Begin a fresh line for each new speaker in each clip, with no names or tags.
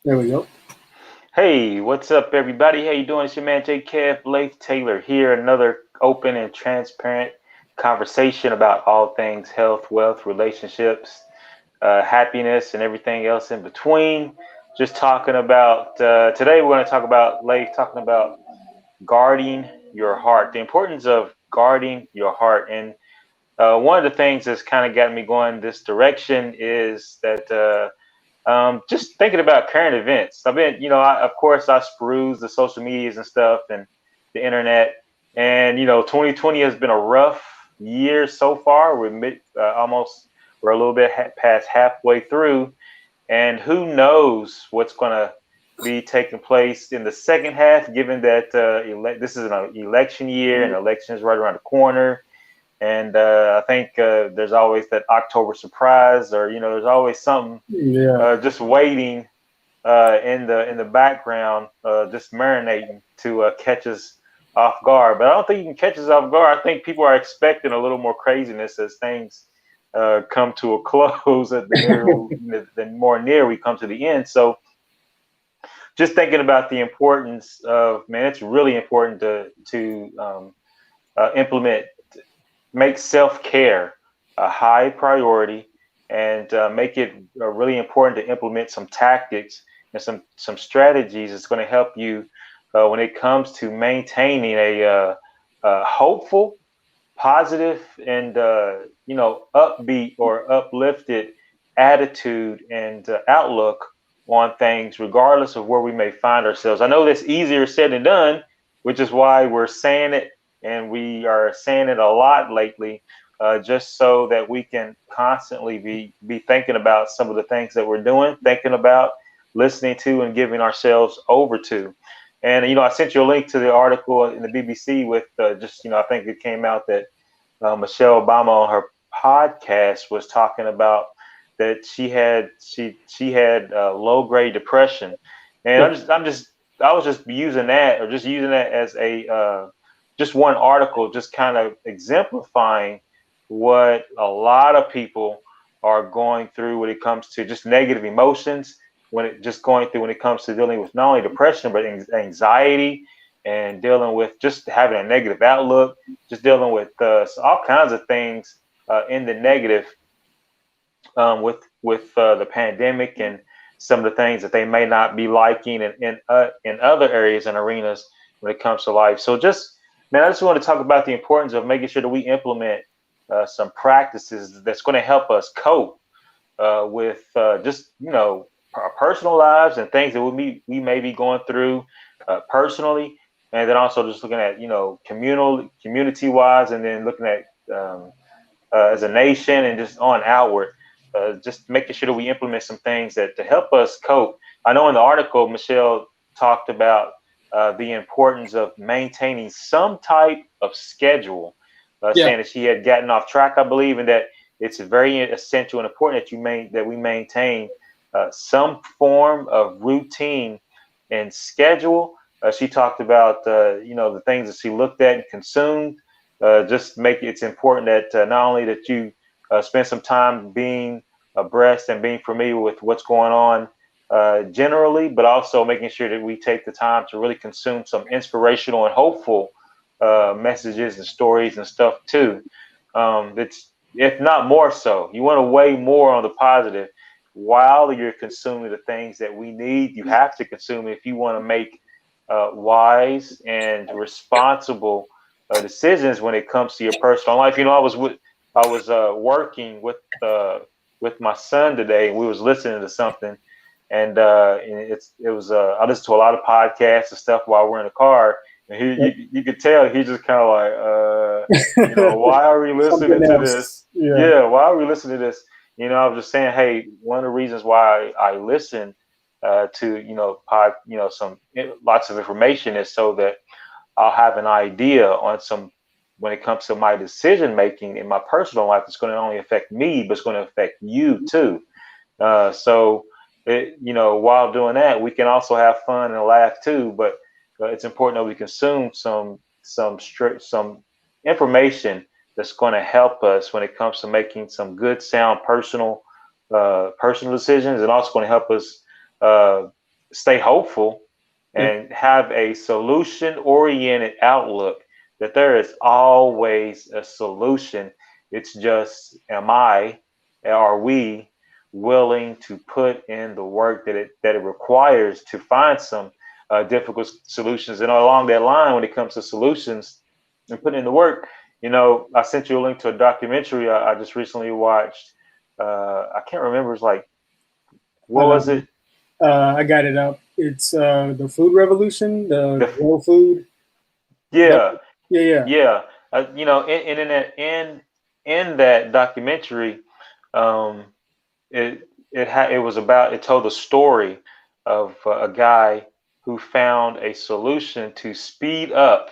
There we go.
Hey, what's up, everybody? How you doing? It's your man J. Kev Leif Taylor here. Another open and transparent conversation about all things health, wealth, relationships, happiness, and everything else in between. Just talking about today. We're going to talk about Leif talking about guarding your heart, the importance of guarding your heart, and one of the things that's kind of got me going this direction is that. Just thinking about current events. I've been, of course, I peruse the social medias and stuff and the internet. And 2020 has been a rough year so far. We're a little bit past halfway through, and who knows what's going to be taking place in the second half, given that this is an election year and elections right around the corner. And I think there's always that October surprise, or there's always something
Yeah.
just waiting in the background, just marinating to catch us off guard. But I don't think you can catch us off guard. I think people are expecting a little more craziness as things come to a close at the more near we come to the end. So just thinking about the importance of, man, it's really important to implement, make self care a high priority, and make it really important to implement some tactics and some strategies that's going to help you when it comes to maintaining a hopeful, positive, and upbeat or uplifted attitude and outlook on things, regardless of where we may find ourselves. I know that's easier said than done, which is why we're saying it, and we are saying it a lot lately, just so that we can constantly be thinking about some of the things that we're doing, thinking about, listening to, and giving ourselves over to. And I sent you a link to the article in the BBC with just I think it came out that Michelle Obama on her podcast was talking about that she had low grade depression, and
Yep.
I was just using that, or just using that as a just one article, just kind of exemplifying what a lot of people are going through when it comes to just negative emotions, when it comes to dealing with not only depression but anxiety, and dealing with just having a negative outlook, just dealing with all kinds of things in the negative, with the pandemic and some of the things that they may not be liking in other areas and arenas when it comes to life. So just, man, I just want to talk about the importance of making sure that we implement some practices that's going to help us cope with just our personal lives and things that we may be going through personally, and then also just looking at community wise, and then looking at as a nation and just on outward. Just making sure that we implement some things that to help us cope. I know in the article Michelle talked about the importance of maintaining some type of schedule,
Yeah.
saying that she had gotten off track, I believe, and that it's very essential and important that we maintain some form of routine and schedule. She talked about the things that she looked at and consumed. Just make it's important that not only that you spend some time being abreast and being familiar with what's going on generally, but also making sure that we take the time to really consume some inspirational and hopeful messages and stories and stuff too. That's, if not more so, you want to weigh more on the positive while you're consuming the things that we need. You have to consume it if you want to make wise and responsible decisions when it comes to your personal life. I was working with my son today, and we was listening to something, and it was I listen to a lot of podcasts and stuff while we're in the car, and
Yep.
you could tell he just kind of like why are we
Something
listening to this?
else. Yeah.
Yeah, why are we listening to this? I was just saying, hey, one of the reasons why I listen to some lots of information is so that I'll have an idea on some when it comes to my decision making in my personal life. It's going to only affect me, but it's going to affect you too. While doing that, we can also have fun and laugh too. But it's important that we consume some information that's going to help us when it comes to making some good, sound personal decisions, and also going to help us stay hopeful
Yeah.
and have a solution oriented outlook, that there is always a solution. It's just, are we willing to put in the work that it requires to find some difficult solutions? And along that line, when it comes to solutions and putting in the work, I sent you a link to a documentary I just recently watched. I can't remember. It's like,
I
what
know.
was it?
I got it up. It's the food revolution, the
The
real food. That,
Yeah,
yeah, yeah,
yeah. In that documentary, um, it told the story of a guy who found a solution to speed up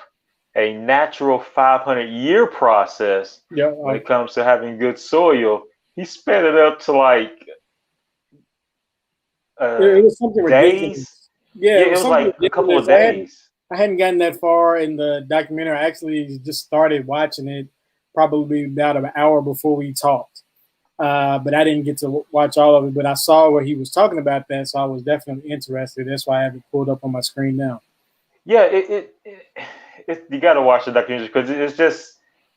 a natural 500-year process
yeah.
when it comes to having good soil. He sped it up to like
It was something
days.
ridiculous. Yeah,
Yeah,
it
it
was
was
something
like a couple
ridiculous.
of days.
I hadn't gotten that far in the documentary. I actually just started watching it probably about an hour before we talked. But I didn't get to watch all of it. But I saw where he was talking about that, so I was definitely interested. That's why I have it pulled up on my screen now.
Yeah, you got to watch the documentary because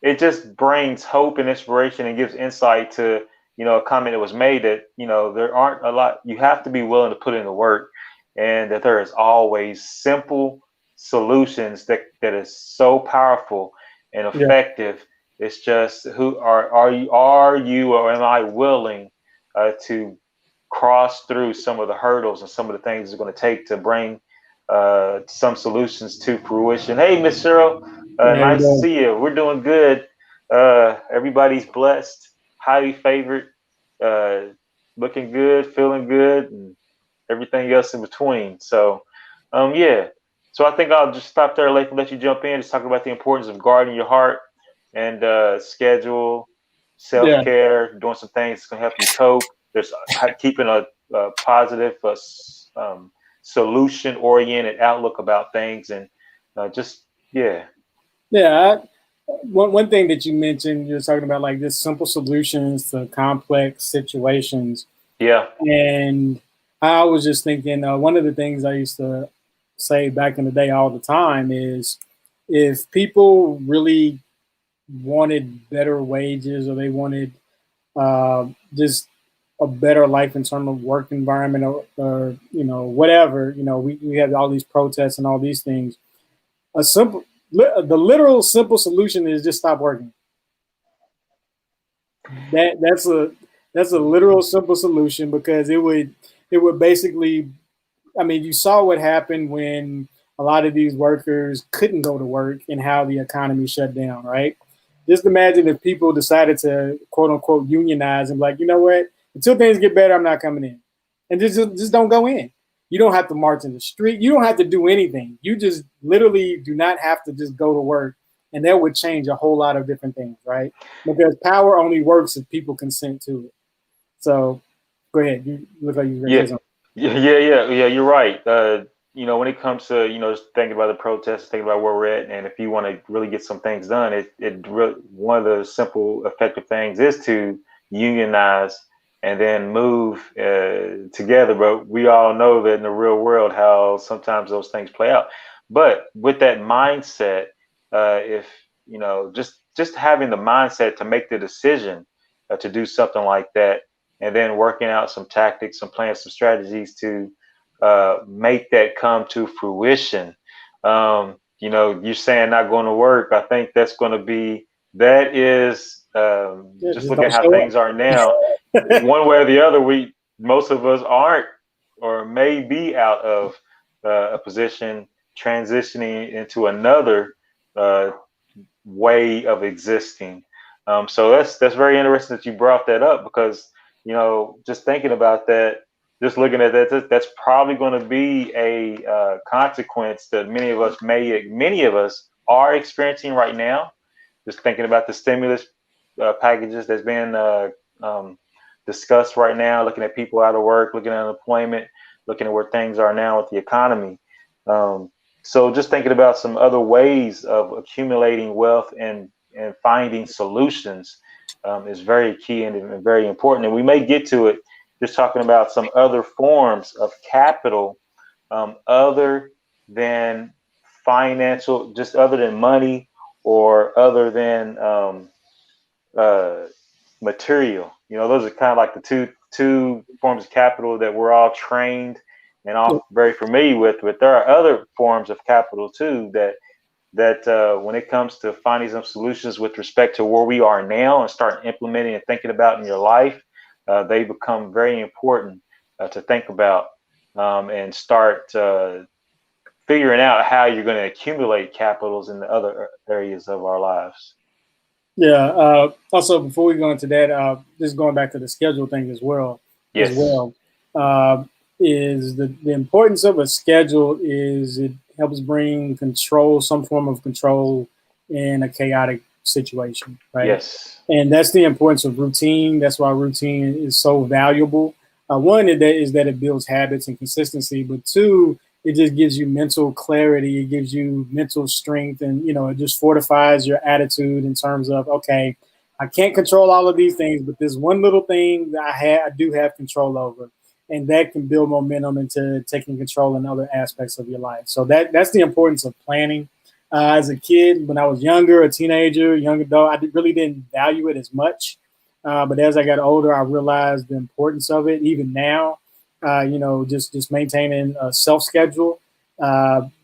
it just brings hope and inspiration and gives insight to a comment that was made that there aren't a lot. You have to be willing to put in the work, and that there is always simple solutions that is so powerful and
Yeah,
effective. It's just, who are you or am I willing to cross through some of the hurdles and some of the things it's going to take to bring some solutions to fruition. Hey, Miss Cheryl,
yeah, you
nice to
know.
see you. We're doing good. Everybody's blessed, highly favored, uh, looking good, feeling good, and everything else in between. So, yeah. So I think I'll just stop there, let you jump in, just talk about the importance of guarding your heart and schedule, self
Yeah,
care, doing some things that's gonna help you cope. There's keeping a positive, solution oriented outlook about things, and just yeah,
yeah. One thing that you mentioned, you're talking about like just simple solutions to complex situations.
yeah,
And I was just thinking, one of the things I used to say back in the day all the time is if people really wanted better wages or they wanted just a better life in terms of work environment or whatever, we have all these protests and all these things. The literal simple solution is just stop working. That's a literal simple solution because it would basically, I mean, you saw what happened when a lot of these workers couldn't go to work and how the economy shut down, right? Just imagine if people decided to quote unquote unionize and be like, you know what, until things get better, I'm not coming in. And just don't go in. You don't have to march in the street. You don't have to do anything. You just literally do not have to just go to work. And that would change a whole lot of different things, right? Because power only works if people consent to it. So go ahead. You look like you're going to
yeah,
say something.
yeah. You're right. When it comes to just thinking about the protests, thinking about where we're at, and if you want to really get some things done, one of the simple, effective things is to unionize and then move together. But we all know that in the real world, how sometimes those things play out. But with that mindset, if just having the mindset to make the decision to do something like that, and then working out some tactics, some plans, some strategies to make that come to fruition. You're saying not going to work. I think that is,
Yeah,
just
just
looking
don't
at how
show
things are now.
up.
One way or the other, most of us aren't or may be out of a position, transitioning into another uh, way of existing. So that's very interesting that you brought that up because just thinking about that, just looking at that, that's probably going to be a consequence that many of us are experiencing right now. Just thinking about the stimulus packages that's being um, discussed right now, looking at people out of work, looking at unemployment, looking at where things are now with the economy. Um, so just thinking about some other ways of accumulating wealth and finding solutions is very key and very important. And we may get to it just talking about some other forms of capital other than financial, just other than money or other than uh, material. You know, those are kind of like the two forms of capital that we're all trained and all very familiar with. But there are other forms of capital too that when it comes to finding some solutions with respect to where we are now and start implementing and thinking about in your life, they become very important to think about and start figuring out how you're going to accumulate capitals in the other areas of our lives.
Yeah. Also, before we go into that, just going back to the schedule thing as
Yes.
well, uh, is the importance of a schedule is it helps bring control, some form of control in a chaotic situation, right?
Yes.
And that's the importance of routine. That's why routine is so valuable. One is that it builds habits and consistency, but two, it just gives you mental clarity. It gives you mental strength, and it just fortifies your attitude in terms of, okay, I can't control all of these things, but this one little thing that I do have control over, and that can build momentum into taking control in other aspects of your life. So that's the importance of planning. As a kid, when I was younger, a teenager, young adult, really didn't value it as much. But as I got older, I realized the importance of it. Even now, just maintaining a self schedule,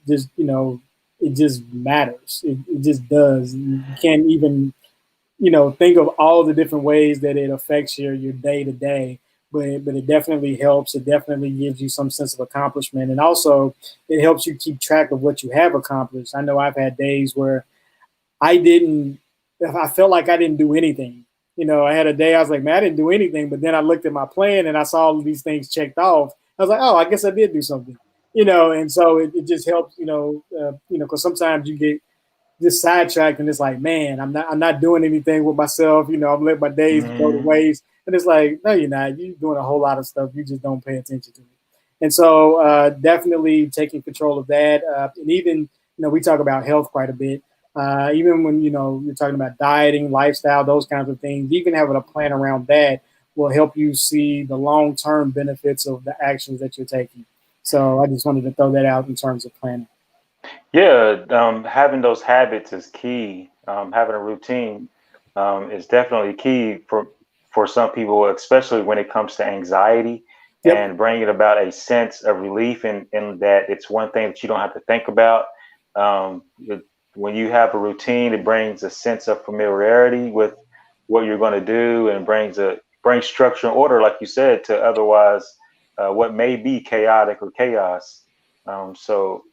just it just matters. It just does. You can't even think of all the different ways that it affects your day to day. But it definitely helps. It definitely gives you some sense of accomplishment, and also it helps you keep track of what you have accomplished. I know I've had days where I didn't. I felt like I didn't do anything. I had a day I was like, man, I didn't do anything. But then I looked at my plan and I saw all of these things checked off. I was like, oh, I guess I did do something. And so it just helps. Because sometimes you get just sidetracked and it's like, man, I'm not doing anything with myself. I'm letting my days go to
Mm-hmm.
waste. And it's like, no, you're not. You're doing a whole lot of stuff. You just don't pay attention to it. And so definitely taking control of that. And even, we talk about health quite a bit. Even when, you're talking about dieting, lifestyle, those kinds of things, even having a plan around that will help you see the long-term benefits of the actions that you're taking. So I just wanted to throw that out in terms of planning.
Yeah, having those habits is key. Having a routine is definitely key for some people, especially when it comes to anxiety
Yep.
and bringing about a sense of relief in that it's one thing that you don't have to think about. Um, it, when you have a routine, it brings a sense of familiarity with what you're going to do and brings structure and order, like you said, to otherwise what may be chaotic or chaos. So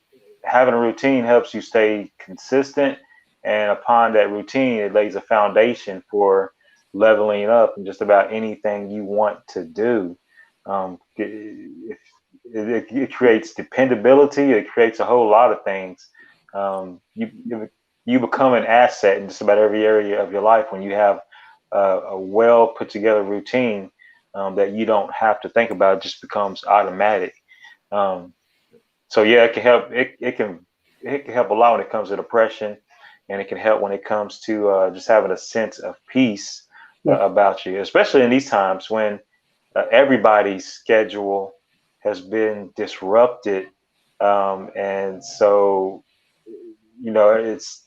having a routine helps you stay consistent, and upon that routine it lays a foundation for leveling up in just about anything you want to do. It creates dependability, it creates a whole lot of things. You become an asset in just about every area of your life when you have a well put together routine that you don't have to think about. It just becomes automatic. um, so yeah, it can help. It can help a lot when it comes to depression, and it can help when it comes to just having a sense of peace
Yep.
about you, especially in these times when everybody's schedule has been disrupted, and so it's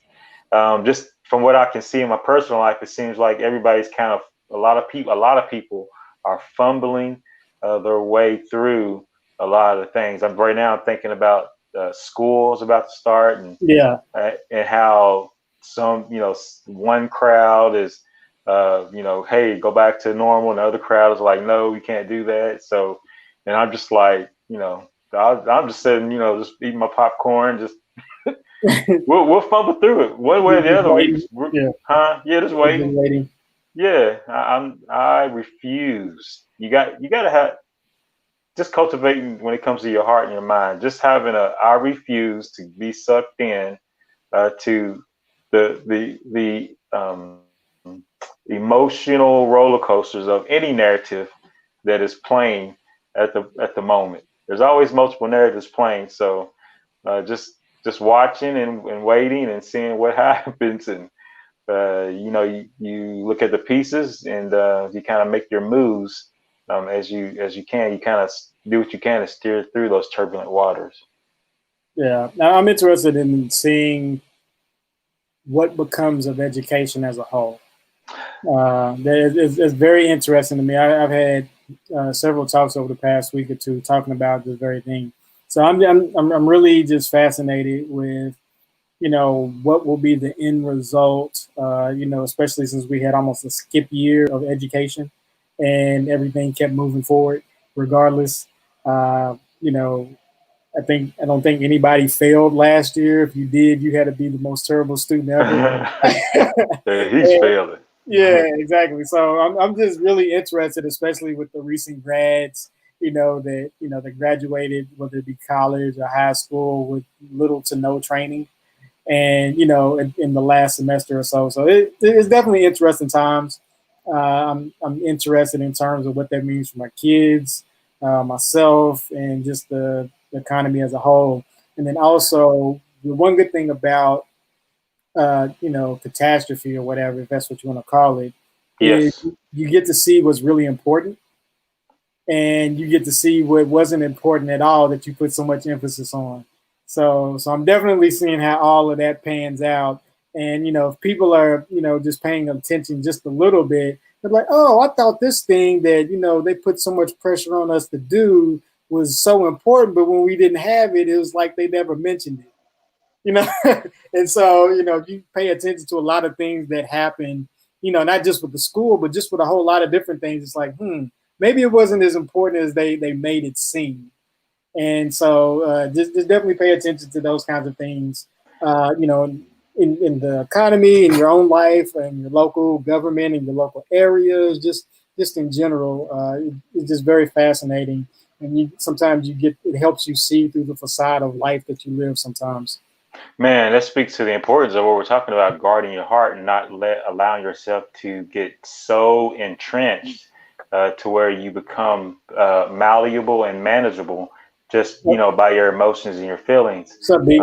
just from what I can see in my personal life, it seems like everybody's kind of a lot of people are fumbling their way through a lot of the things. I'm right now. I'm thinking about schools about to start,
Yeah.
and how one crowd is hey, go back to normal, and the other crowd is like, no, we can't do that. So, and I'm just like, I'm just sitting, just eating my popcorn, just we'll fumble through it one way or the
Just
other.
waiting. Yeah.
Huh? Yeah, just
Just
waiting.
waiting.
Yeah, I refuse. You gotta have just cultivating when it comes to your heart and your mind. Just having I refuse to be sucked in to the emotional roller coasters of any narrative that is playing at the moment. There's always multiple narratives playing, so just watching and waiting and seeing what happens, and you look at the pieces and you kind of make your moves as you can. You kind of do what you can to steer through those turbulent waters.
Yeah. Now I'm interested in seeing what becomes of education as a whole. It's very interesting to me. I've had several talks over the past week or two talking about this very thing. So I'm really just fascinated with, what will be the end result, especially since we had almost a skip year of education and everything kept moving forward regardless. I don't think anybody failed last year. If you did, you had to be the most terrible student ever.
He's failing.
Yeah, exactly. So I'm just really interested, especially with the recent grads, that graduated, whether it be college or high school, with little to no training, and in the last semester or so. So it's definitely interesting times. I'm interested in terms of what that means for my kids, myself, and just the economy as a whole. And then also the one good thing about catastrophe or whatever, if that's what you want to call it, is
Yes.
you get to see what's really important, and you get to see what wasn't important at all that you put so much emphasis on. So I'm definitely seeing how all of that pans out. And if people are just paying attention just a little bit, they're like, oh, I thought this thing that they put so much pressure on us to do was so important, but when we didn't have it, it was like they never mentioned it. And so if you pay attention to a lot of things that happen, not just with the school, but just with a whole lot of different things, it's like, maybe it wasn't as important as they made it seem. And so just definitely pay attention to those kinds of things, in the economy, in your own life, and your local government, in your local areas, just in general. It's just very fascinating. And sometimes it helps you see through the facade of life that you live sometimes.
Man, that speaks to the importance of what we're talking about, guarding your heart and not allowing yourself to get so entrenched to where you become malleable and manageable just, by your emotions and your feelings.
What's up, B?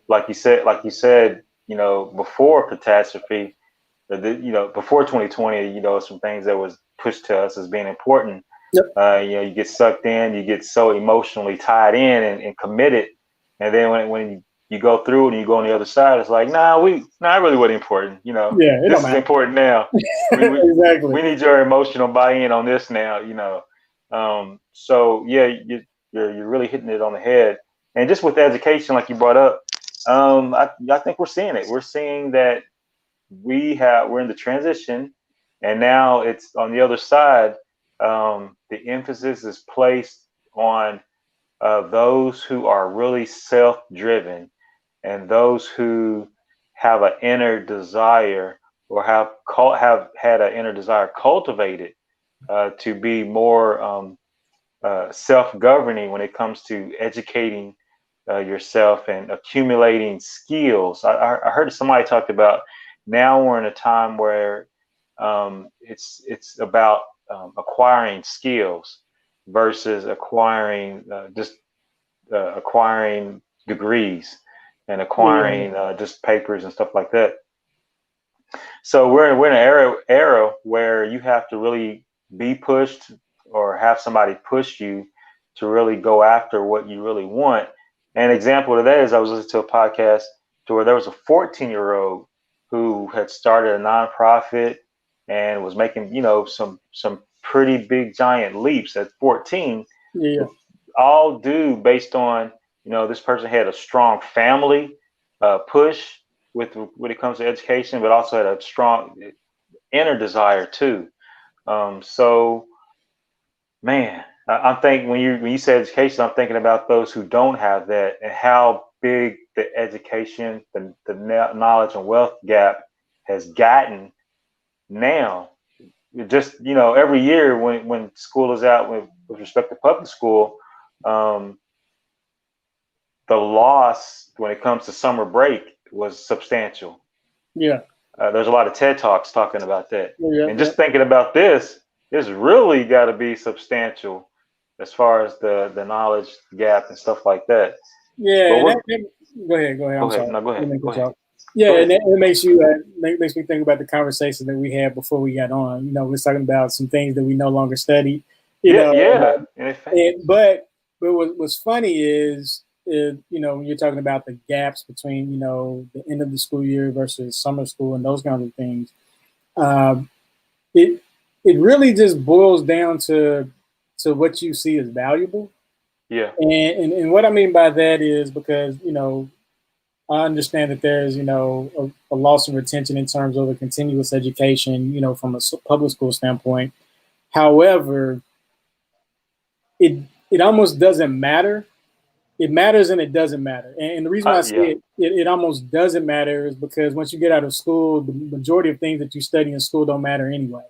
Like you said, before catastrophe, before 2020, some things that was pushed to us as being important.
Yep.
You get sucked in, you get so emotionally tied in and committed. And then when you go through it and you go on the other side, it's like, it really wasn't important.
Yeah,
this is important now.
Exactly.
We need your emotional buy-in on this now. So yeah, you're really hitting it on the head. And just with education, like you brought up, I think we're seeing it. We're seeing that we're in the transition, and now it's on the other side. The emphasis is placed on those who are really self-driven and those who have an inner desire or have had an inner desire cultivated to be more self-governing when it comes to educating yourself and accumulating skills. I heard somebody talked about now we're in a time where it's about acquiring skills versus acquiring acquiring degrees and acquiring just papers and stuff like that. So we're in an era where you have to really be pushed or have somebody push you to really go after what you really want. An example of that is I was listening to a podcast to where there was a 14-year-old who had started a nonprofit and was making, some pretty big giant leaps at 14.
Yeah.
All due based on, this person had a strong family push when it comes to education, but also had a strong inner desire too. So, man, I'm thinking when you say education, I'm thinking about those who don't have that and how big the education, the knowledge and wealth gap has gotten now. Just every year when school is out with respect to public school, the loss when it comes to summer break was substantial.
Yeah.
There's a lot of TED Talks talking about that.
Yeah,
and just thinking about this really got to be substantial as far as the knowledge gap and stuff like that.
Yeah. Go ahead. I'm sorry.
No, go ahead.
Yeah, and it makes you makes me think about the conversation that we had before we got on. We was talking about some things that we no longer study, You
Yeah,
know,
yeah. In fact,
but what's funny is, when you're talking about the gaps between, the end of the school year versus summer school and those kinds of things. Um, it it really just boils down to what you see as valuable.
yeah.
And what I mean by that is because, I understand that there's, a loss of retention in terms of a continuous education, from a public school standpoint. However, it almost doesn't matter. It matters and it doesn't matter. And the reason why I say
Yeah.
it almost doesn't matter is because once you get out of school, the majority of things that you study in school don't matter anyway.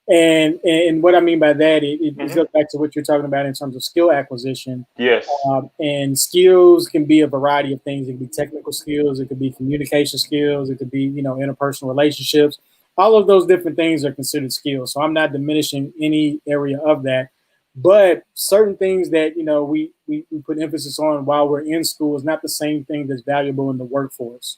And what I mean by that, it
Hmm.
goes back to what you're talking about in terms of skill acquisition.
Yes.
And skills can be a variety of things. It can be technical skills, it could be communication skills, it could be, interpersonal relationships. All of those different things are considered skills. So I'm not diminishing any area of that. But certain things that, we put emphasis on while we're in school is not the same thing that's valuable in the workforce.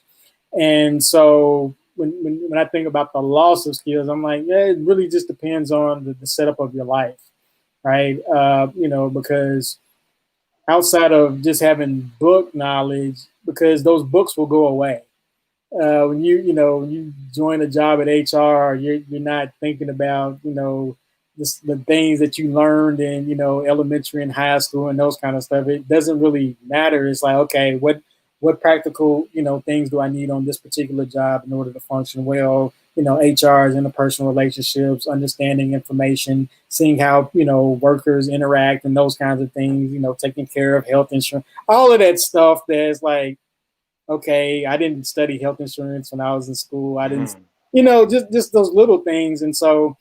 And so when I think about the loss of skills, I'm like, yeah, it really just depends on the setup of your life, right? Because outside of just having book knowledge, because those books will go away. When you join a job at HR, you're not thinking about, the things that you learned in, elementary and high school and those kind of stuff. It doesn't really matter. It's like, okay, what practical, things do I need on this particular job in order to function well? HRs, interpersonal relationships, understanding information, seeing how, workers interact and those kinds of things, taking care of health insurance, all of that stuff that's like, okay, I didn't study health insurance when I was in school. I didn't,
Hmm.
just those little things. And so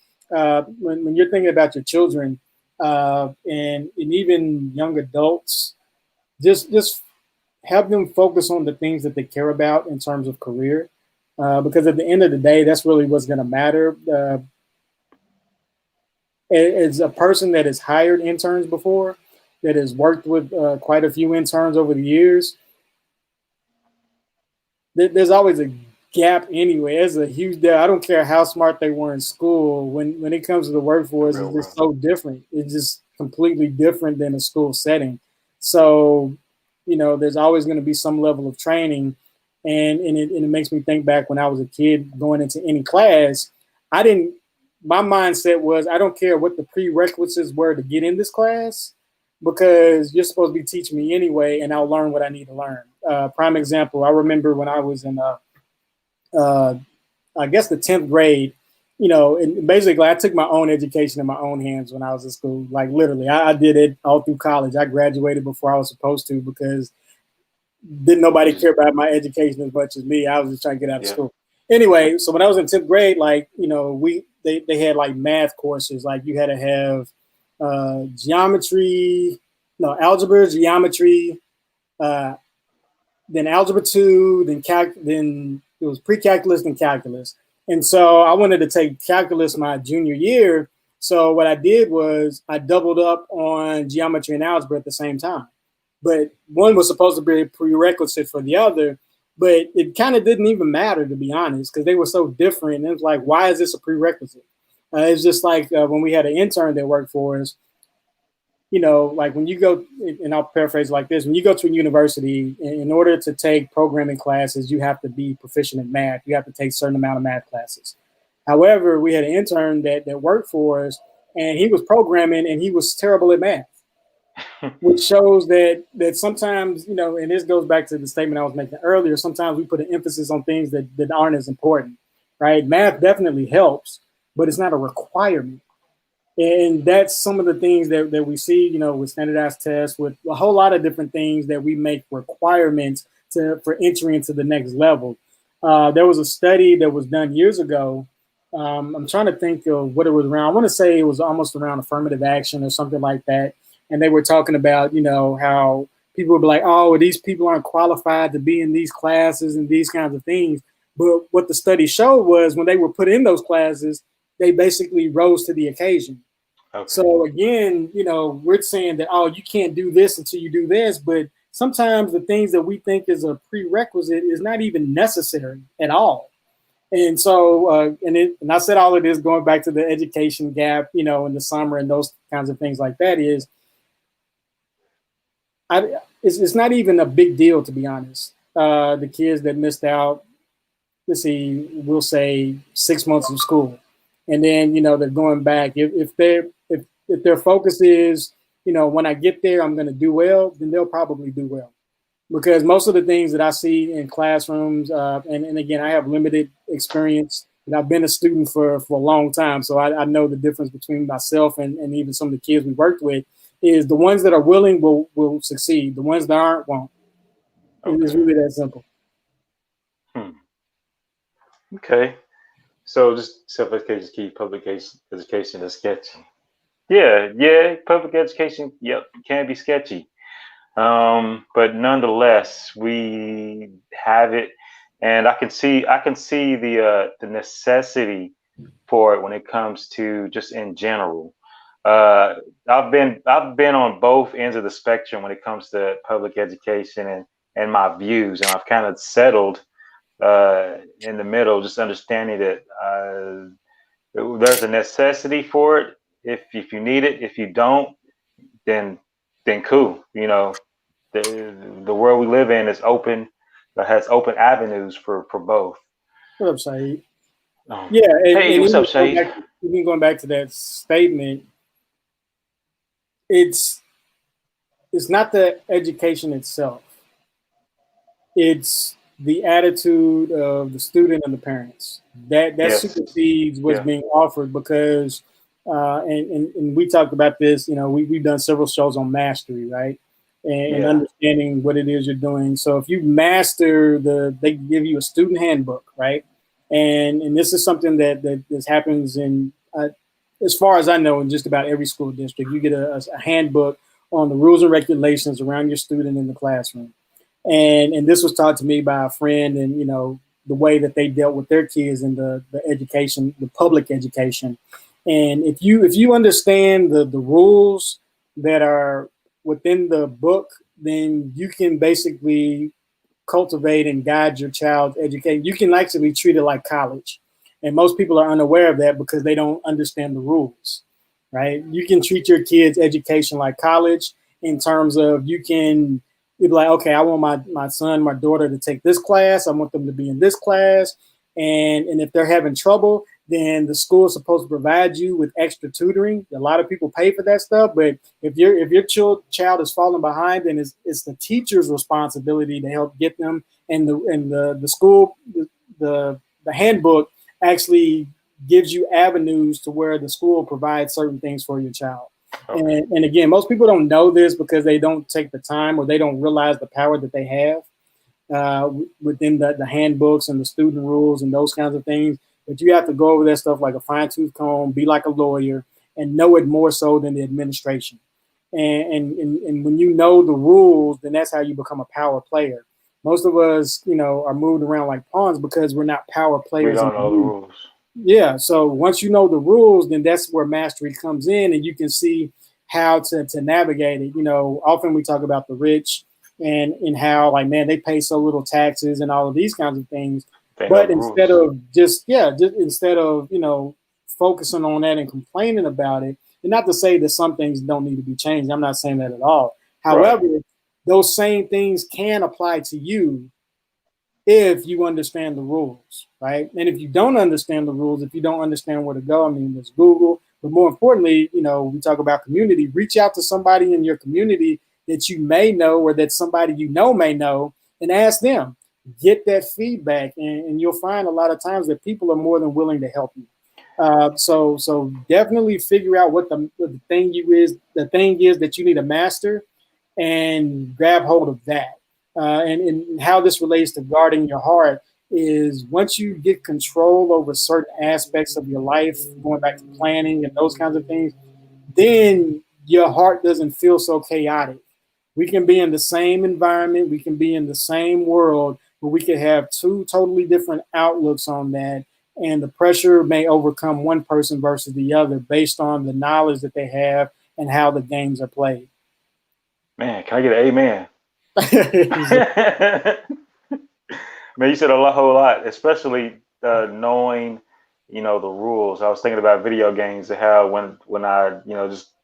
when you're thinking about your children and even young adults, just have them focus on the things that they care about in terms of career. Because at the end of the day, that's really what's going to matter. As a person that has hired interns before, that has worked with quite a few interns over the years, there's always a gap anyway. There's a huge gap. I don't care how smart they were in school. When it comes to the
The
workforce,
real
it's just
world.
so different. It's just completely different than a school setting. So, there's always going to be some level of training, and it makes me think back when I was a kid going into any class. I didn't. My mindset was I don't care what the prerequisites were to get in this class because you're supposed to be teaching me anyway, and I'll learn what I need to learn. Prime example, I remember when I was in, uh, I guess, the 10th grade, and basically I took my own education in my own hands when I was in school. Like literally, I did it all through college. I graduated before I was supposed to because didn't nobody
Mm.
care about my education as much as me. I was just trying to get out of
Yeah.
school. Anyway, so when I was in 10th grade, like, they had like math courses. Like you had to have geometry, no, algebra, geometry, uh, then algebra two, then it was pre-calculus and calculus. And so I wanted to take calculus my junior year. So what I did was I doubled up on geometry and algebra at the same time. But one was supposed to be a prerequisite for the other, but it kind of didn't even matter, to be honest, because they were so different. And it was like, why is this a prerequisite? It's just like when we had an intern that worked for us, like when you go, and I'll paraphrase like this: when you go to a university, in order to take programming classes, you have to be proficient in math. You have to take a certain amount of math classes. However, we had an intern that worked for us, and he was programming, and he was terrible at math, which shows that sometimes, and this goes back to the statement I was making earlier. Sometimes we put an emphasis on things that aren't as important, right? Math definitely helps, but it's not a requirement. And that's some of the things that we see, with standardized tests, with a whole lot of different things that we make requirements for entry into the next level. There was a study that was done years ago. I'm trying to think of what it was around. I want to say it was almost around affirmative action or something like that. And they were talking about, how people would be like, oh, well, these people aren't qualified to be in these classes and these kinds of things. But what the study showed was when they were put in those classes, they basically rose to the occasion.
Okay.
So again, we're saying that, oh, you can't do this until you do this, but sometimes the things that we think is a prerequisite is not even necessary at all. And so, and I said all of this going back to the education gap, you know, in the summer and those kinds of things like that is, it's not even a big deal, to be honest. The kids that missed out, let's see, we'll say 6 months of school, and then, you know, they're going back. If their focus is, you know, when I get there, I'm going to do well, then they'll probably do well. Because most of the things that I see in classrooms, and again, I have limited experience, and I've been a student for a long time, so I know the difference between myself and even some of the kids we worked with, is the ones that are willing will succeed. The ones that aren't won't.
Okay.
It's really that simple.
Okay. So just self-education is key, public education is sketchy. Yeah, public education, yep, can be sketchy. But nonetheless, we have it, and I can see the necessity for it when it comes to just in general. I've been on both ends of the spectrum when it comes to public education and my views, and I've kind of settled in the middle, just understanding that there's a necessity for it. If you need it, if you don't, then cool. You know, the world we live in is open, has open avenues for both.
What up, Saeed? Yeah,
hey,
and
what's up, Shay?
Even going back to that statement, it's not the education itself. It's the attitude of the student and the parents that
Yes.
supersedes what's being offered, because and we talked about this, you know, we've done several shows on mastery, right, and understanding what it is you're doing. So if you master they give you a student handbook, right, and this is something that this happens in as far as I know, in just about every school district. You get a handbook on the rules and regulations around your student in the classroom. And this was taught to me by a friend, and, you know, the way that they dealt with their kids in the education, the public education. And if you understand the rules that are within the book, then you can basically cultivate and guide your child's education. You can actually treat it like college. And most people are unaware of that because they don't understand the rules, right? You can treat your kids' education like college, in terms of you can be like, okay, I want my son, my daughter to take this class. I want them to be in this class. And if they're having trouble, then the school is supposed to provide you with extra tutoring. A lot of people pay for that stuff, but if your child is falling behind, then it's the teacher's responsibility to help get them. And the school, the handbook actually gives you avenues to where the school provides certain things for your child. Okay. And again, most people don't know this because they don't take the time, or they don't realize the power that they have within the handbooks and the student rules and those kinds of things. But you have to go over that stuff like a fine-tooth comb, be like a lawyer, and know it more so than the administration. And when you know the rules, then that's how you become a power player. Most of us, you know, are moved around like pawns because we're not power players.
We don't know the rules.
Yeah. So once you know the rules, then that's where mastery comes in, and you can see how to navigate it. You know, often we talk about the rich and how, like, man, they pay so little taxes and all of these kinds of things. But instead of instead of, you know, focusing on that and complaining about it, and not to say that some things don't need to be changed. I'm not saying that at all. However, those same things can apply to you if you understand the rules, right? And if you don't understand the rules, if you don't understand where to go, I mean, there's Google. But more importantly, you know, we talk about community. Reach out to somebody in your community that you may know, or that somebody you know may know, and ask them. Get that feedback, and you'll find a lot of times that people are more than willing to help you. So definitely figure out what the thing is that you need to master, and grab hold of that. And how this relates to guarding your heart is, once you get control over certain aspects of your life, going back to planning and those kinds of things, then your heart doesn't feel so chaotic. We can be in the same environment, we can be in the same world, but we could have two totally different outlooks on that. And the pressure may overcome one person versus the other based on the knowledge that they have and how the games are played.
Man, can I get an amen? Man, you said a whole lot, especially knowing, the rules. I was thinking about video games and how when I,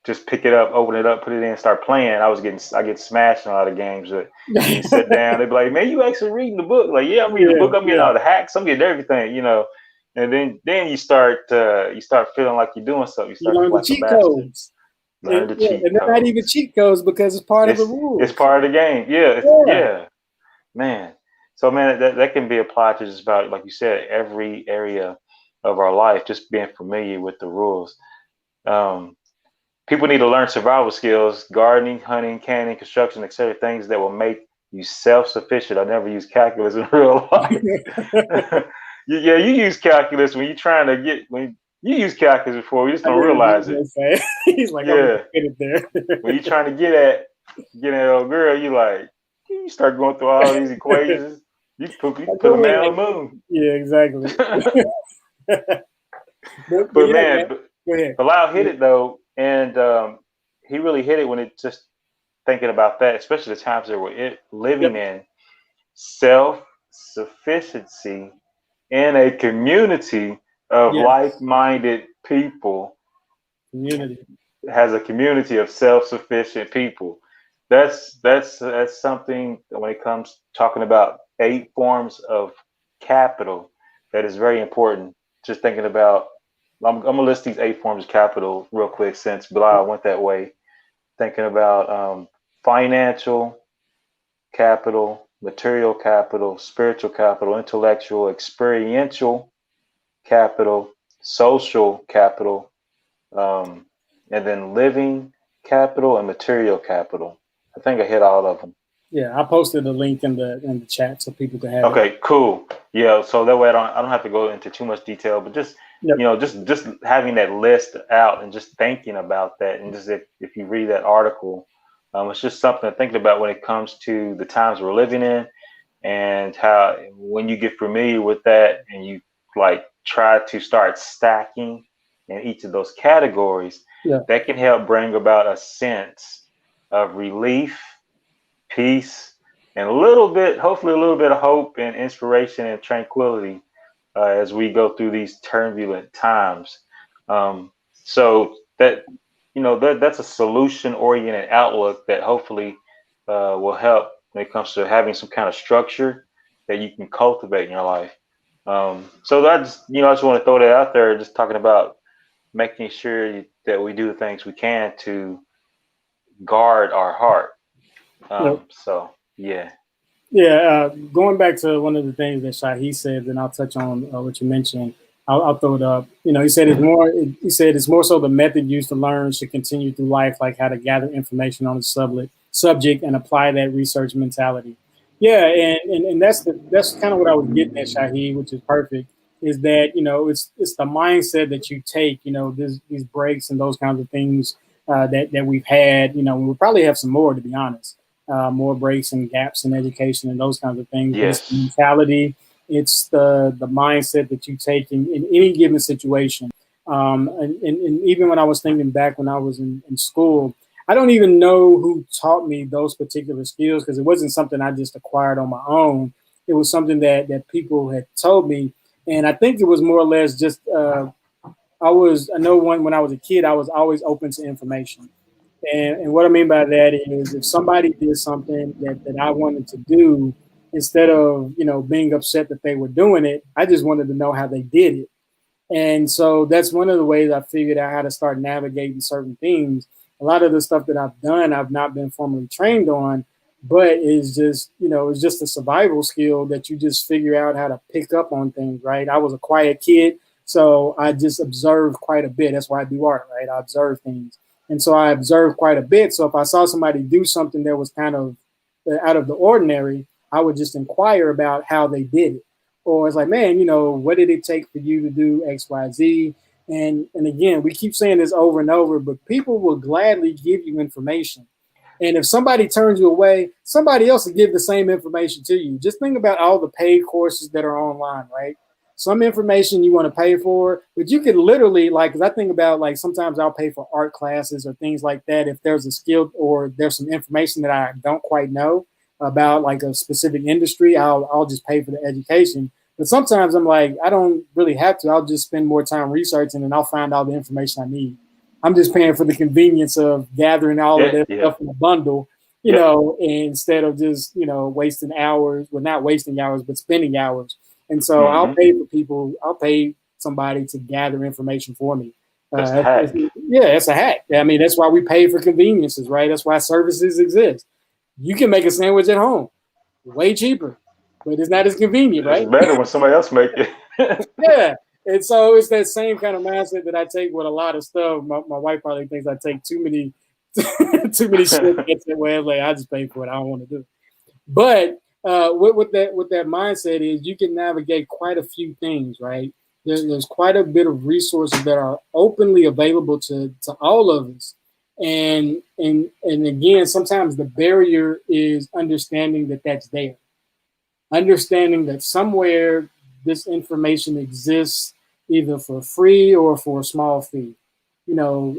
just pick it up, open it up, put it in, start playing, I get smashed in a lot of games. But you sit down, they be like, man, you actually reading the book? Like, yeah, I'm reading the book. I'm getting all the hacks. I'm getting everything, And then you start feeling like you're doing something. You start
learn the cheat codes.
Learn the cheat codes.
And they're not even cheat codes because it's part of the rules.
It's part of the game. Yeah. Man. So, man, that can be applied to just about, like you said, every area of our life, just being familiar with the rules. People need to learn survival skills, gardening, hunting, canning, construction, etc. Things that will make you self-sufficient. I never use calculus in real life. You use calculus when you're trying to when you use calculus before, you just don't realize it.
He's like, yeah. Get it there.
When you're trying to get at old girl, you start going through all these equations. You put a man on the moon.
Yeah, exactly.
But man, Bilal hit it though, and he really hit it when it just thinking about that, especially the times that we're living in, self-sufficiency in a community of like-minded people.
Community
has a community of self-sufficient people. That's something when it comes talking about 8 forms of capital that is very important. Just thinking about, I'm gonna list these 8 forms of capital real quick since Bilal went that way. Thinking about financial capital, material capital, spiritual capital, intellectual, experiential capital, social capital, and then living capital and material capital. I think I hit all of them.
Yeah, I posted a link in the chat so people can have
it. Okay, cool. Yeah, so that way I don't have to go into too much detail, but just just having that list out and just thinking about that, and just if you read that article, it's just something to think about when it comes to the times we're living in, and how when you get familiar with that and you try to start stacking in each of those categories, that can help bring about a sense of relief, peace, and hopefully a little bit of hope and inspiration and tranquility as we go through these turbulent times. So that, that's a solution-oriented outlook that hopefully will help when it comes to having some kind of structure that you can cultivate in your life. So I just want to throw that out there, just talking about making sure that we do the things we can to guard our heart. So, yeah.
Yeah, going back to one of the things that Shahi said, and I'll touch on what you mentioned. I'll throw it up. He said it's more so the method used to learn should continue through life, like how to gather information on the subject and apply that research mentality. Yeah, and that's kind of what I was getting at, Shahi, which is perfect. Is that it's the mindset that you take. These breaks and those kinds of things that we've had. We'll probably have some more, to be honest. More breaks and gaps in education and those kinds of things.
Yes.
It's the mentality. It's the mindset that you take in any given situation. And even when I was thinking back when I was in school, I don't even know who taught me those particular skills, because it wasn't something I just acquired on my own. It was something that people had told me. And I think it was more or less just, I know when I was a kid, I was always open to information. And what I mean by that is if somebody did something that I wanted to do, instead of, being upset that they were doing it, I just wanted to know how they did it. And so that's one of the ways I figured out how to start navigating certain things. A lot of the stuff that I've done, I've not been formally trained on, but it's just, it's just a survival skill that you just figure out how to pick up on things, right? I was a quiet kid, so I just observed quite a bit. That's why I do art, right? I observe things. And so I observed quite a bit. So if I saw somebody do something that was kind of out of the ordinary, I would just inquire about how they did it. Or it's like, man, what did it take for you to do X, Y, Z? And again, we keep saying this over and over, but people will gladly give you information. And if somebody turns you away, somebody else will give the same information to you. Just think about all the paid courses that are online, right? Some information you want to pay for, but you could literally, because I think about, sometimes I'll pay for art classes or things like that. If there's a skill or there's some information that I don't quite know about, a specific industry, I'll just pay for the education. But sometimes I'm like, I don't really have to. I'll just spend more time researching and I'll find all the information I need. I'm just paying for the convenience of gathering all of
Yeah,
that
yeah,
stuff in a bundle,
yep.
instead of just, wasting hours. Well, not wasting hours, but spending hours. And so
Hmm.
I'll pay somebody to gather information for me.
That's the hack.
Yeah, it's a hack. I mean, that's why we pay for conveniences, right? That's why services exist. You can make a sandwich at home, way cheaper, but it's not as convenient,
It's
right?
better when somebody else make it.
Yeah. And so it's that same kind of mindset that I take with a lot of stuff. My wife probably thinks I take too many too many shortcuts that way. Like I just pay for it. I don't want to do it. But with that mindset is you can navigate quite a few things, right? There's quite a bit of resources that are openly available to all of us. And again, sometimes the barrier is understanding that that's there, understanding that somewhere this information exists either for free or for a small fee. You know,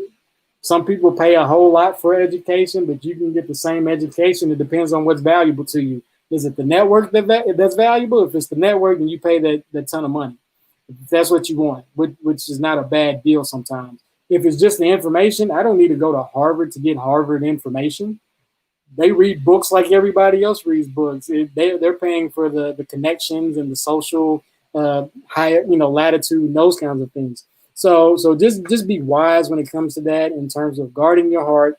some people pay a whole lot for education, but you can get the same education. It depends on what's valuable to you. Is it the network that's valuable? If it's the network, then you pay that ton of money. If that's what you want, which is not a bad deal sometimes. If it's just the information, I don't need to go to Harvard to get Harvard information. They read books like everybody else reads books. They're paying for the connections and the social higher latitude and those kinds of things. So just be wise when it comes to that in terms of guarding your heart.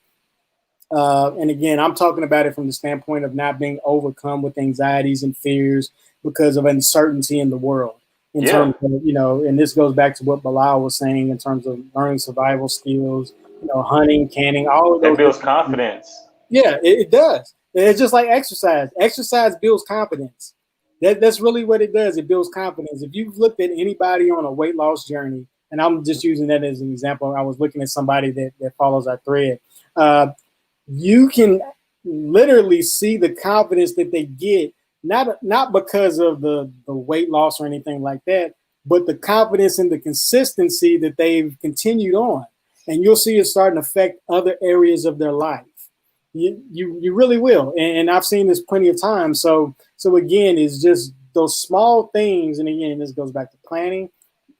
And again, I'm talking about it from the standpoint of not being overcome with anxieties and fears because of uncertainty in the world. In
Yeah,
terms of, and this goes back to what Bilal was saying in terms of learning survival skills, hunting, canning, all of
that
those
builds
different things.
confidence.
Yeah, it does. It's just like exercise. Exercise builds confidence. That's really what it does. It builds confidence. If you've looked at anybody on a weight loss journey, and I'm just using that as an example, I was looking at somebody that follows our thread. You can literally see the confidence that they get, not because of the weight loss or anything like that, but the confidence and the consistency that they've continued on. And you'll see it starting to affect other areas of their life. You really will, and I've seen this plenty of times. So again, it's just those small things, and again, this goes back to planning.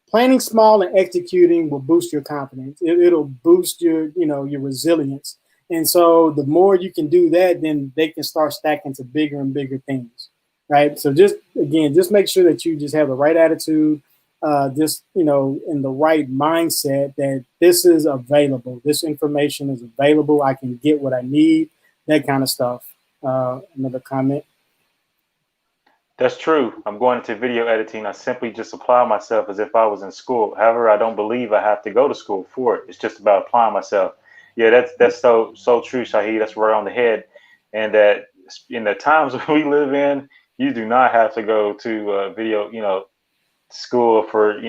Planning small and executing will boost your confidence. It'll boost your resilience. And so the more you can do that, then they can start stacking to bigger and bigger things, right? So just make sure that you just have the right attitude, just in the right mindset that this is available. This information is available. I can get what I need. That kind of stuff. Another comment.
That's true. I'm going into video editing. I simply just apply myself as if I was in school. However, I don't believe I have to go to school for it. It's just about applying myself. Yeah, that's so true, Shahid. That's right on the head. And that in the times we live in, you do not have to go to video, school for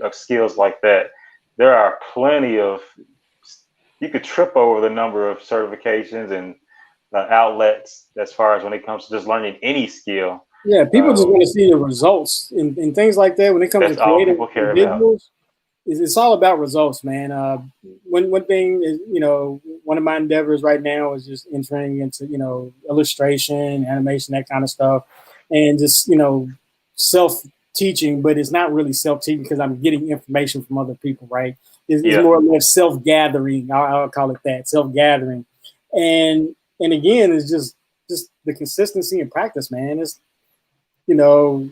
of skills like that. There are plenty of. You could trip over the number of certifications and outlets as far as when it comes to just learning any skill.
Yeah, people just want to see the results and things like that. When it comes to
That's all
creative
people care about.
individuals, it's all about results, man. One thing is, one of my endeavors right now is just entering into, illustration, animation, that kind of stuff, and just, self teaching. But it's not really self teaching because I'm getting information from other people, right? It's
Yeah,
more or less self gathering. I'll call it that, self gathering, and again, it's just the consistency and practice, man. It's you know,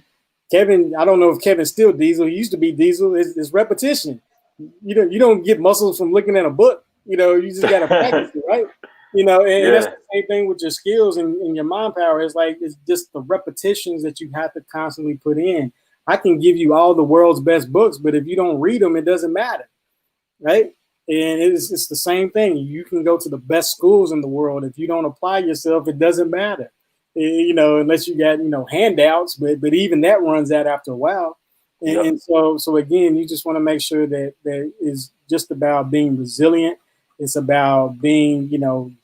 Kevin, I don't know if Kevin's still Diesel. He used to be Diesel. It's repetition. You don't get muscles from looking at a book. You just got to practice it, right? And that's
yeah,
the same thing with your skills and your mind power. It's just the repetitions that you have to constantly put in. I can give you all the world's best books, but if you don't read them, it doesn't matter, right? And it's the same thing. You can go to the best schools in the world. If you don't apply yourself, it doesn't matter. Unless you got handouts, but even that runs out after a while. And,
yep.
and so again, you just want to make sure that is just about being resilient. It's about being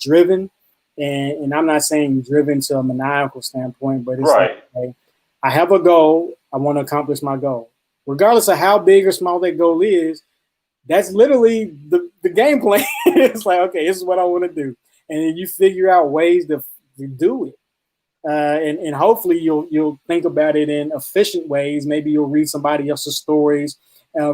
driven, and I'm not saying driven to a maniacal standpoint, but it's like,
Right.
okay, I have a goal. I want to accomplish my goal, regardless of how big or small that goal is. That's literally the game plan. It's like, okay, this is what I want to do, and then you figure out ways to do it. and hopefully you'll think about it in efficient ways. Maybe you'll read somebody else's stories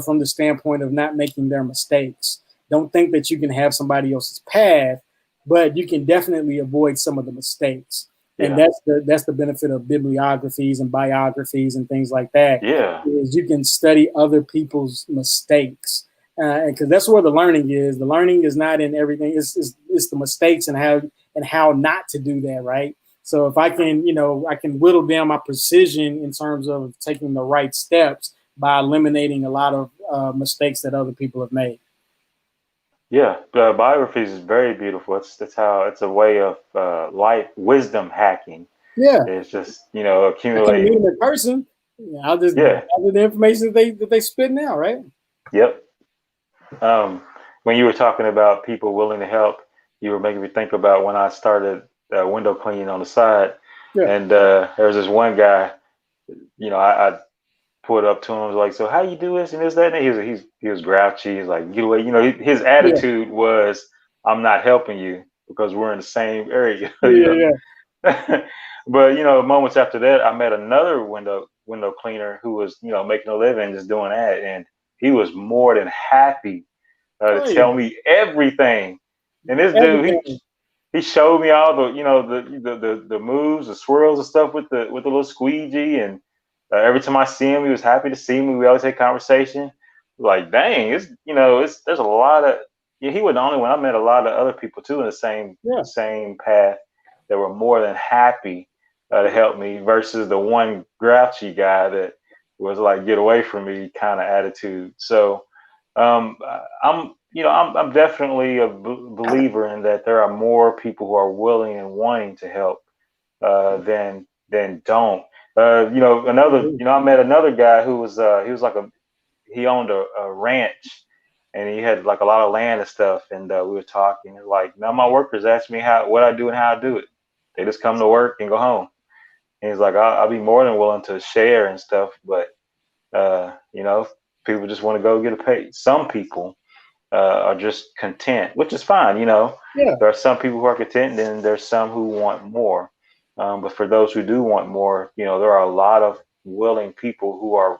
from the standpoint of not making their mistakes. Don't think that you can have somebody else's path, but you can definitely avoid some of the mistakes. And
Yeah.
that's the benefit of bibliographies and biographies and things like that.
Yeah.
Is you can study other people's mistakes, because that's where the learning is. The learning is not in everything. It's the mistakes and how not to do that, right? So if I can, I can whittle down my precision in terms of taking the right steps by eliminating a lot of mistakes that other people have made.
Yeah, biographies is very beautiful. That's how it's a way of life wisdom hacking.
Yeah,
It's just
I can't meet
accumulating.
them in person. Yeah, I'll just
Yeah.
gather the information that they spit now, right?
Yep. Um, when you were talking about people willing to help, you were making me think about when I started window cleaning on the side,
Yeah,
and there was this one guy. I pulled up to him, was like, "So how you do this and this that?" And he was grouchy. He's like, "Get away!" His
yeah,
attitude was, "I'm not helping you because we're in the same area."
yeah.
But moments after that, I met another window cleaner who was making a living just doing that, and he was more than happy to
Oh yeah,
tell me everything. And this dude,
everything.
he showed me all the the moves, the swirls and stuff with the little squeegee, and every time I see him, he was happy to see me. We always had conversation. Like, dang, it's there's a lot of he wasn't the only one. I met a lot of other people too in the
Yeah,
same path that were more than happy to help me versus the one grouchy guy that was like, get away from me kind of attitude. So um, I'm definitely a believer in that there are more people who are willing and wanting to help than don't. I met another guy who was he owned a ranch and he had like a lot of land and stuff. And we were talking, and like, none of my workers ask me what I do and how I do it. They just come to work and go home. And he's like, I'll be more than willing to share and stuff, but people just want to go get a pay. Some people are just content, which is fine.
yeah.
There are some people who are content, and there's some who want more. But for those who do want more, there are a lot of willing people who are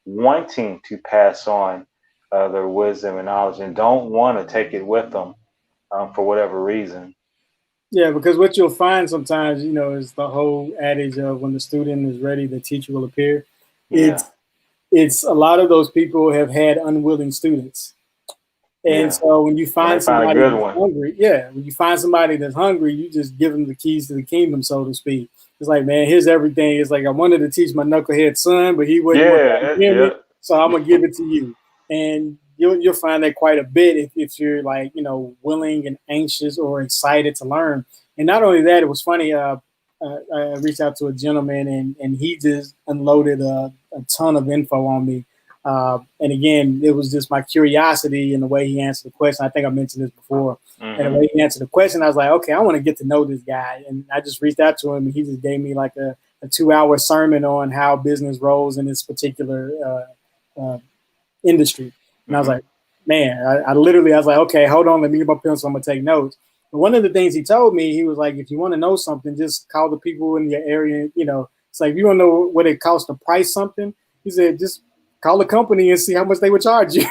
wanting to pass on their wisdom and knowledge and don't want to take it with them for whatever reason.
Yeah, because what you'll find sometimes, is the whole adage of when the student is ready, the teacher will appear.
Yeah,
It's a lot of those people have had unwilling students. And
yeah.
so when you
When they
find
find a
somebody
good
that's
one,
hungry, yeah, when you find somebody that's hungry, you just give them the keys to the kingdom, so to speak. It's like, man, here's everything. It's like I wanted to teach my knucklehead son, but he wouldn't want to
yeah,
hear me,
yeah,
so I'm gonna give it to you. And you'll find that quite a bit if you're like willing and anxious or excited to learn. And not only that, it was funny. I reached out to a gentleman and he just unloaded a ton of info on me. And again, it was just my curiosity and the way he answered the question. I think I mentioned this before. And the
hmm
way he answered the question, I was like, okay, I want to get to know this guy. And I just reached out to him and he just gave me like a 2-hour sermon on how business rolls in this particular industry. And I was
hmm
like, man, I literally, I was like, okay, hold on, let me get my pencil. I'm going to take notes. But one of the things he told me, he was like, if you want to know something, just call the people in your area. It's like, if you want to know what it costs to price something, he said, just call the company and see how much they would charge you.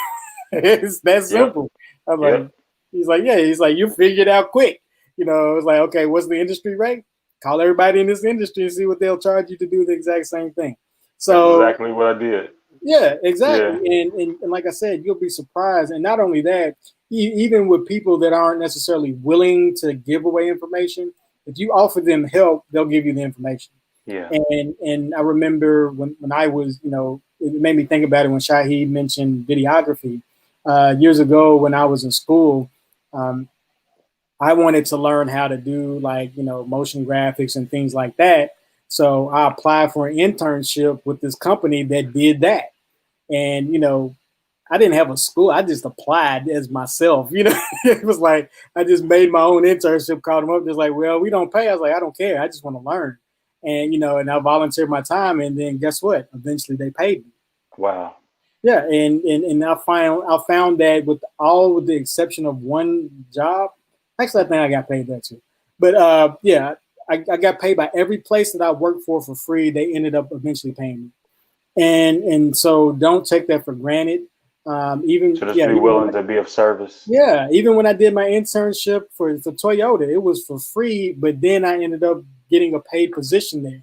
It's that
Yep,
simple. I'm like,
yep.
he's like, yeah, he's like, you figure it out quick. It's like, okay, what's the industry rate? Call everybody in this industry and see what they'll charge you to do the exact same thing.
That's
So
exactly what I did.
yeah, exactly.
Yeah,
And like I said, you'll be surprised. And not only that, even with people that aren't necessarily willing to give away information, if you offer them help, they'll give you the information.
yeah.
And I remember when I was, it made me think about it when Shahid mentioned videography. Years ago when I was in school, um, I wanted to learn how to do like, motion graphics and things like that. So I applied for an internship with this company that did that. And I didn't have a school. I just applied as myself. It was like I just made my own internship. Called them up. Just like, well, we don't pay. I was like, I don't care. I just want to learn. And and I volunteered my time. And then guess what? Eventually, they paid me.
Wow.
Yeah, and I found that with the exception of one job, actually I think I got paid that too. But yeah, I got paid by every place that I worked for free. They ended up eventually paying me. And so don't take that for granted. Even
So just
yeah,
be willing to be of service.
yeah, even when I did my internship for Toyota, it was for free, but then I ended up getting a paid position there.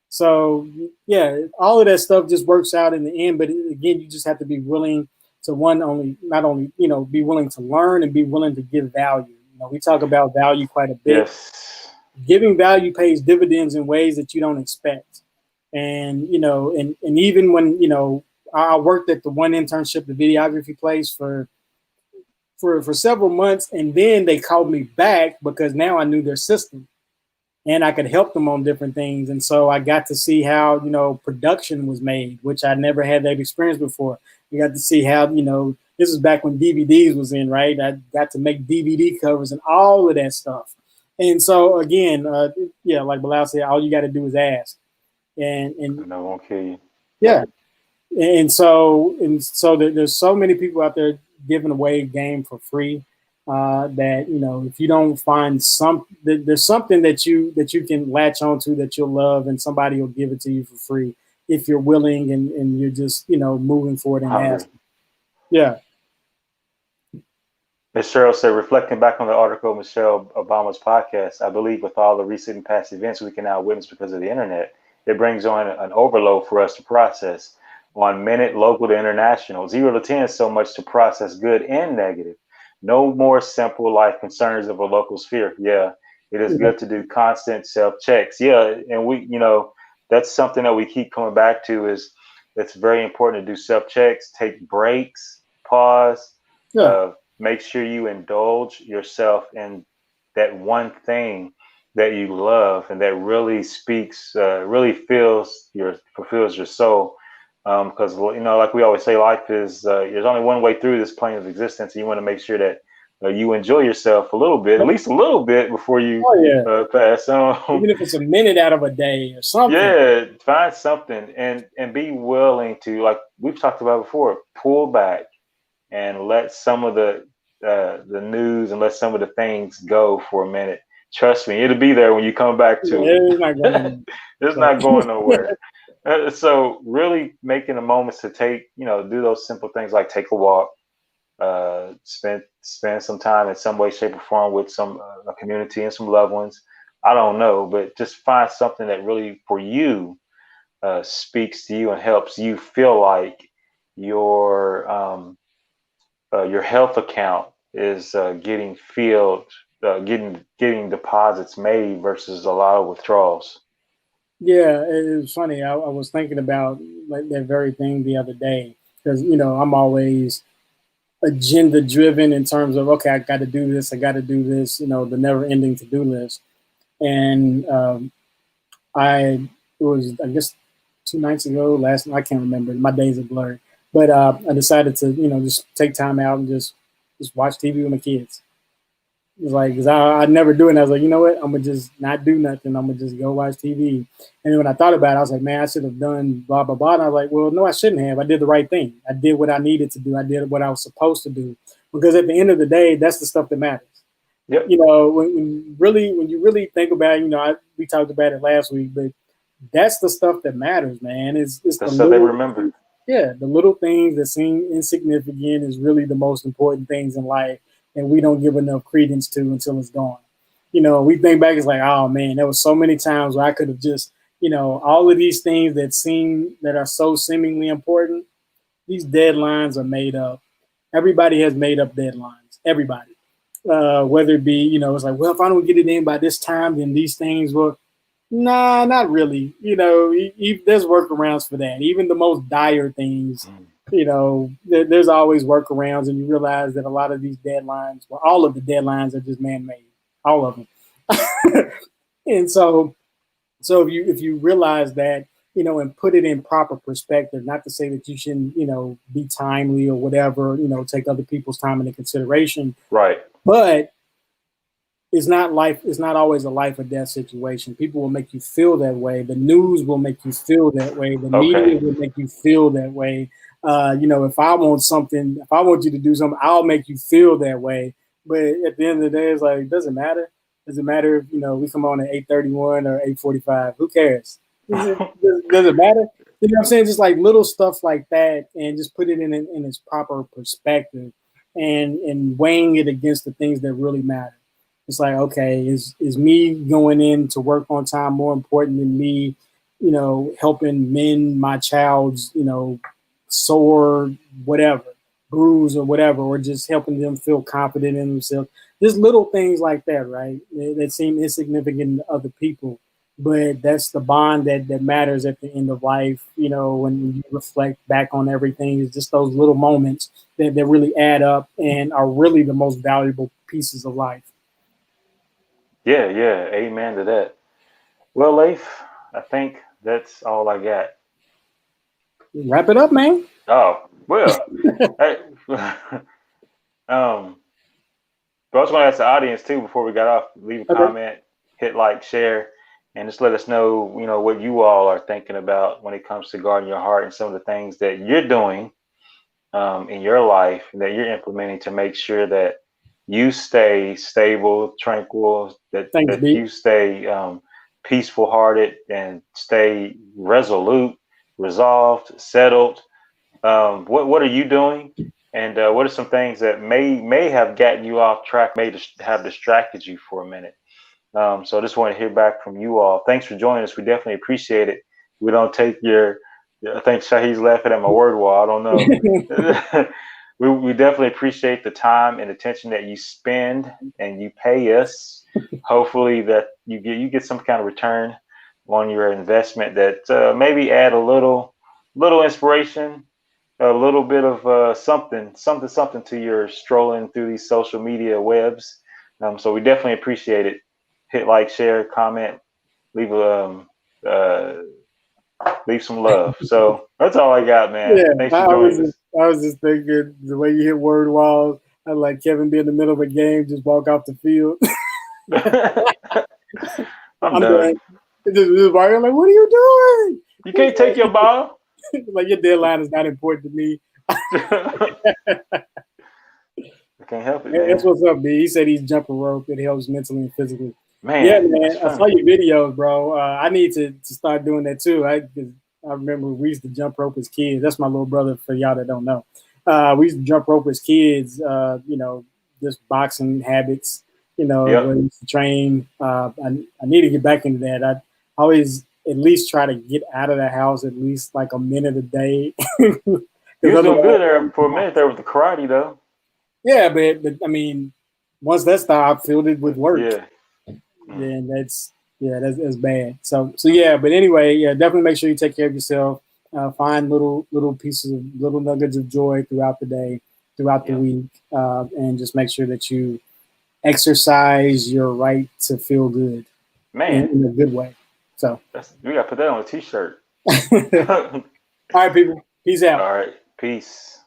So yeah, all of that stuff just works out in the end. But again, you just have to be willing to not only be willing to learn and be willing to give value. We talk about value quite a bit.
Yes.
Giving value pays dividends in ways that you don't expect. And and even when I worked at the one internship, the videography place for several months, and then they called me back because now I knew their system and I could help them on different things. And so I got to see how production was made, which I never had that experience before. We got to see how this is back when DVDs was in, right? I got to make DVD covers and all of that stuff. And so again, like Bilal said, all you got to do is ask. And
I won't kill you.
Yeah. And so there's so many people out there giving away game for free that if you don't find there's something that you can latch onto that you'll love, and somebody will give it to you for free if you're willing and you're just moving forward and asking. Yeah.
Ms. Cheryl said, reflecting back on the article of Michelle Obama's podcast, I believe with all the recent and past events we can now witness because of the internet, it brings on an overload for us to process. 1 minute, local to international, 0 to 10, so much to process, good and negative. No more simple life concerns of a local sphere. Yeah, it is good to do constant self-checks. Yeah, and we, that's something that we keep coming back to is it's very important to do self-checks, take breaks, pause, make sure you indulge yourself in that one thing that you love and that really speaks, really fulfills your soul. Because like we always say, life is there's only one way through this plane of existence. And you want to make sure that you enjoy yourself a little bit, at least a little bit, before you pass on.
Even if it's a minute out of a day or something.
Yeah, find something and be willing to, like we've talked about before, pull back and let some of the news and let some of the things go for a minute. Trust me, it'll be there when you come back to it. It's not going nowhere. So really making a moment to take, do those simple things like take a walk, spend some time in some way, shape, or form with some a community and some loved ones. I don't know, but just find something that really for you speaks to you and helps you feel like your health account is getting filled, getting deposits made versus a lot of withdrawals.
Yeah, it was funny. I was thinking about like that very thing the other day because I'm always agenda driven in terms of okay, I got to do this, the never ending to do list. And it was I guess 2 nights ago, last night, I can't remember. My days are blurred, but I decided to just take time out and just watch TV with my kids. It was like, because I never do it. And I was like, you know what? I'm going to just not do nothing. I'm going to just go watch TV. And then when I thought about it, I was like, man, I should have done blah, blah, blah. And I was like, well, no, I shouldn't have. I did the right thing. I did what I needed to do. I did what I was supposed to do. Because at the end of the day, that's the stuff that matters.
Yep.
When you really think about it, we talked about it last week, but that's the stuff that matters, man. It's
the stuff they remember.
Yeah, the little things that seem insignificant is really the most important things in life. And we don't give enough credence to until it's gone. We think back, it's like, oh man, there was so many times where I could have just, all of these things that are so seemingly important, these deadlines are made up. Everybody has made up deadlines. Everybody. Whether it be, it's like, well, if I don't get it in by this time, then these things will. Nah, not really. There's workarounds for that. Even the most dire things. There's always workarounds, and you realize that a lot of these deadlines, well, all of the deadlines are just man-made, all of them. And so if you realize that, and put it in proper perspective, not to say that you shouldn't, be timely or whatever, take other people's time into consideration.
Right.
But it's not always a life or death situation. People will make you feel that way. The news will make you feel that way. The media will make you feel that way. If I want you to do something, I'll make you feel that way. But at the end of the day, it's like, it doesn't matter. Does it matter if we come on at 8:31 or 8:45? Who cares? Does it matter? You know what I'm saying? Just like little stuff like that, and just put it in its proper perspective, and weighing it against the things that really matter. It's like, okay, is me going in to work on time more important than me, helping mend my child's, sore, whatever, bruise or whatever, or just helping them feel confident in themselves. Just little things like that, right? That seem insignificant to other people, but that's the bond that matters at the end of life. When you reflect back on everything, it's just those little moments that really add up and are really the most valuable pieces of life.
Yeah, yeah. Amen to that. Well, Leif, I think that's all I got.
Wrap it up, man.
Oh, well, hey, but I was going to ask the audience too before we got off. Leave a
Okay.
comment, hit like, share, and just let us know, what you all are thinking about when it comes to guarding your heart and some of the things that you're doing in your life that you're implementing to make sure that you stay stable, tranquil, that
Thanks,
that
B.
you stay peaceful hearted and stay resolute, resolved, settled. What are you doing? And what are some things that may have gotten you off track, may have distracted you for a minute? So I just want to hear back from you all. Thanks for joining us. We definitely appreciate it. We don't take your. I think Shahid's laughing at my word wall. I don't know. we definitely appreciate the time and attention that you spend and you pay us. Hopefully that you get some kind of return on your investment that maybe add a little inspiration, a little bit of something to your strolling through these social media webs. So we definitely appreciate it. Hit like, share, comment, leave uh, leave some love. So that's all I got, man.
Yeah,
Thanks for joining us.
I was just thinking the way you hit word walls. I like Kevin be in the middle of a game, just walk off the field.
I'm
I'm
done.
done. Just Mario, like, what are you doing?
You can't take your ball.
Like, your deadline is not important to me.
I can't help it,
That's
man.
what's up, B. He said he's jumping rope. It helps mentally and physically. Yeah,
Man, that's
man. I saw
fun.
your videos, bro. I need to start doing that too. I remember we used to jump rope as kids. That's my little brother for y'all that don't know. We used to jump rope as kids, just boxing habits,
Yep.
where we used to train. I need to get back into that. I always at least try to get out of the house at least like a minute a day.
You
Because
was doing
otherwise,
good there for a minute there with the karate, though.
yeah, but I mean, once that stopped, filled it with work.
Yeah. Mm.
Then that's bad. So yeah, but anyway, yeah, definitely make sure you take care of yourself. Find little pieces of little nuggets of joy throughout the day, throughout the
Yep.
week, and just make sure that you exercise your right to feel good
Man,
in a good way. So,
we gotta put that on a t-shirt.
all
All
right, people, peace out.
right. Peace.